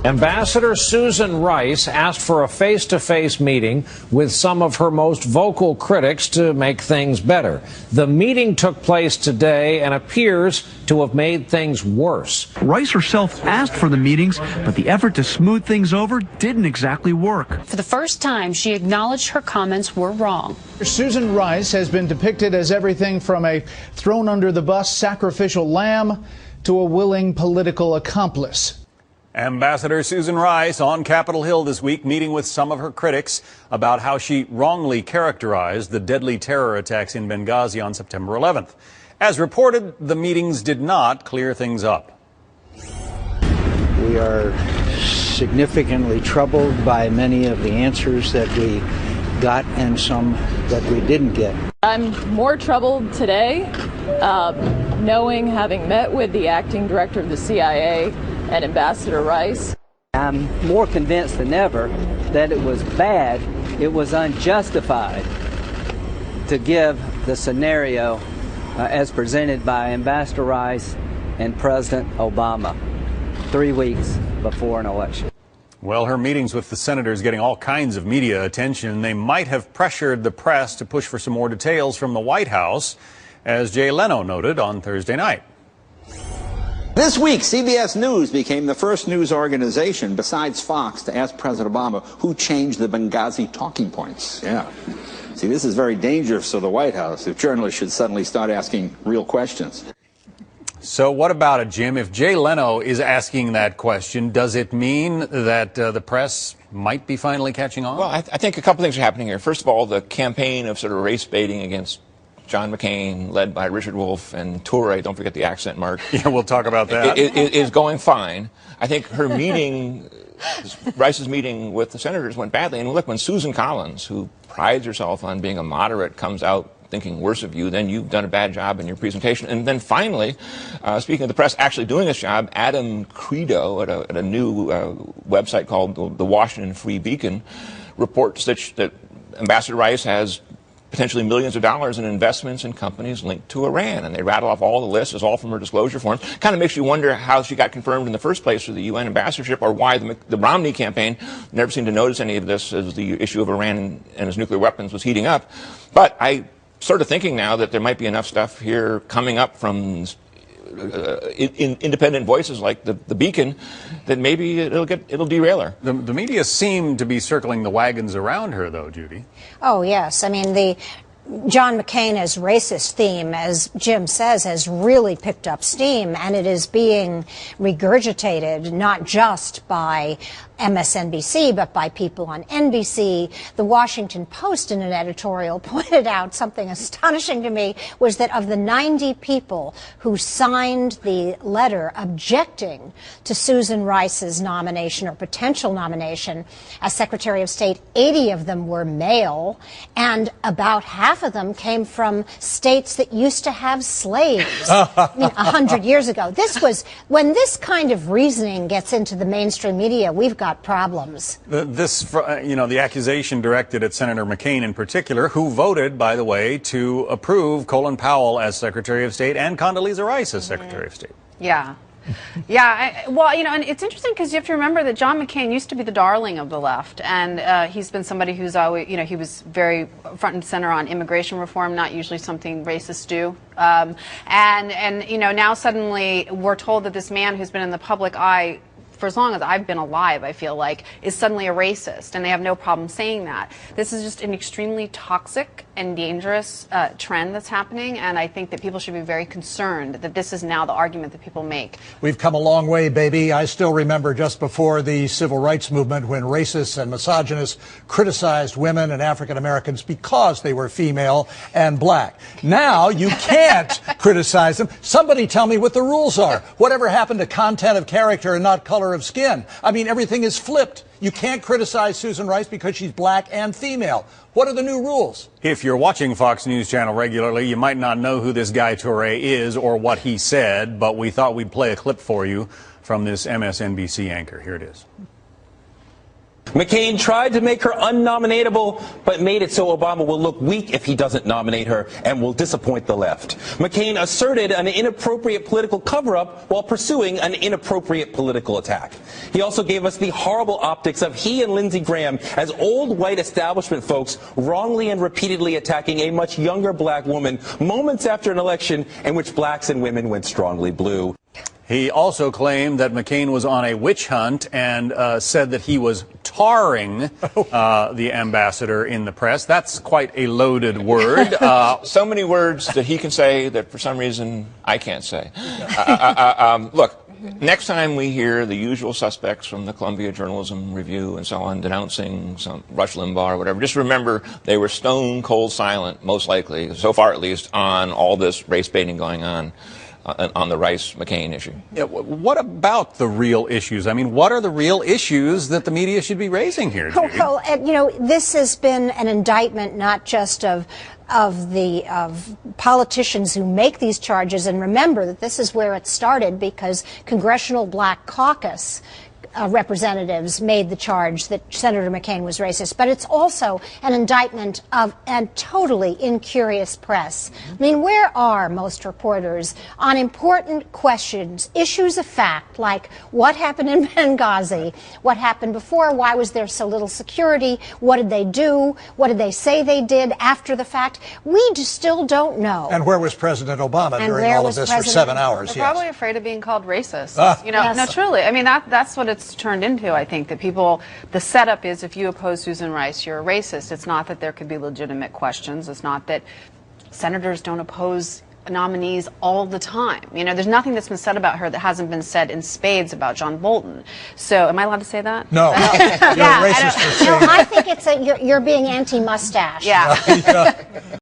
Ambassador Susan Rice asked for a face-to-face meeting with some of her most vocal critics to make things better. The meeting took place today and appears to have made things worse. Rice herself asked for the meetings, but the effort to smooth things over didn't exactly work. For the first time, she acknowledged her comments were wrong. Susan Rice has been depicted as everything from a thrown under the bus sacrificial lamb to a willing political accomplice. Ambassador Susan Rice on Capitol Hill this week, meeting with some of her critics about how she wrongly characterized the deadly terror attacks in Benghazi on September 11th. As reported, the meetings did not clear things up. We are significantly troubled by many of the answers that we got and some that we didn't get. I'm more troubled today, knowing, having met with the acting director of the CIA and Ambassador Rice. I'm more convinced than ever that it was bad, it was unjustified to give the scenario as presented by Ambassador Rice and President Obama 3 weeks before an election. Well, her meetings with the senators getting all kinds of media attention. They might have pressured the press to push for some more details from the White House, as Jay Leno noted on Thursday night. This week, CBS News became the first news organization besides Fox to ask President Obama who changed the Benghazi talking points. Yeah. See, this is very dangerous to the White House if journalists should suddenly start asking real questions. So what about it, Jim? If Jay Leno is asking that question, does it mean that the press might be finally catching on? Well, I think a couple things are happening here. First of all, the campaign of sort of race baiting against John McCain, led by Richard Wolff and Toure, don't forget the accent mark. Yeah, we'll talk about that. Is going fine. I think her meeting, Rice's meeting with the senators went badly. And look, when Susan Collins, who prides herself on being a moderate, comes out thinking worse of you, then you've done a bad job in your presentation. And then finally, speaking of the press actually doing its job, Adam Credo at a new website called the Washington Free Beacon reports that Ambassador Rice has potentially millions of dollars in investments in companies linked to Iran. And they rattle off all the lists. It's all from her disclosure form. Kind of makes you wonder how she got confirmed in the first place for the UN ambassadorship, or why the Romney campaign never seemed to notice any of this as the issue of Iran and his nuclear weapons was heating up. But I sort of thinking now that there might be enough stuff here coming up from independent voices like the Beacon that maybe it'll derail her. The media seem to be circling the wagons around her, though, Judy. Oh, yes. I mean, the John McCain's racist theme, as Jim says, has really picked up steam, and it is being regurgitated not just by MSNBC, but by people on NBC. The Washington Post, in an editorial, pointed out something astonishing to me, was that of the 90 people who signed the letter objecting to Susan Rice's nomination or potential nomination as Secretary of State, 80 of them were male, and about half of them came from states that used to have slaves 100 years ago. This was, when this kind of reasoning gets into the mainstream media, we've got problems. The accusation directed at Senator McCain in particular, who voted, by the way, to approve Colin Powell as Secretary of State and Condoleezza Rice as Secretary of State. Yeah. Yeah, and it's interesting because you have to remember that John McCain used to be the darling of the left, and he's been somebody who's always, he was very front and center on immigration reform, not usually something racists do. Now suddenly we're told that this man who's been in the public eye for as long as I've been alive, I feel like, is suddenly a racist, and they have no problem saying that. This is just an extremely toxic and dangerous trend that's happening, and I think that people should be very concerned that this is now the argument that people make. We've come a long way, baby. I still remember just before the civil rights movement when racists and misogynists criticized women and African Americans because they were female and black. Now you can't criticize them. Somebody tell me what the rules are. Whatever happened to content of character and not color of skin? I mean, everything is flipped. You can't criticize Susan Rice because she's black and female. What are the new rules? If you're watching Fox News Channel regularly, you might not know who this guy Toure is or what he said, but we thought we'd play a clip for you from this MSNBC anchor. Here it is. McCain tried to make her unnominatable, but made it so Obama will look weak if he doesn't nominate her and will disappoint the left. McCain asserted an inappropriate political cover-up while pursuing an inappropriate political attack. He also gave us the horrible optics of he and Lindsey Graham as old white establishment folks wrongly and repeatedly attacking a much younger black woman moments after an election in which blacks and women went strongly blue. He also claimed that McCain was on a witch hunt and said that he was tarring the ambassador in the press. That's quite a loaded word. So many words that he can say that for some reason I can't say. Look, next time we hear the usual suspects from the Columbia Journalism Review and so on denouncing some Rush Limbaugh or whatever, just remember they were stone cold silent, most likely, so far at least, on all this race baiting going on the Rice-McCain issue. Yeah, what about the real issues? I mean, what are the real issues that the media should be raising here, Judy? Well, you know, this has been an indictment not just of politicians who make these charges, and remember that this is where it started because Congressional Black Caucus representatives made the charge that Senator McCain was racist, but it's also an indictment of a totally incurious press. I mean, where are most reporters on important questions, issues of fact, like what happened in Benghazi, what happened before, why was there so little security, what did they do, what did they say they did after the fact? We just still don't know. And where was President Obama during all of this for 7 hours? They're probably afraid of being called racist. You know, Yes. no, truly. I mean, that's what it's turned into. I think that the setup is if you oppose Susan Rice, you're a racist. It's not that there could be legitimate questions. It's not that senators don't oppose nominees all the time. You know, there's nothing that's been said about her that hasn't been said in spades about John Bolton. So, am I allowed to say that? No. You're a racist for saying I think it's you're being anti-mustache. Yeah.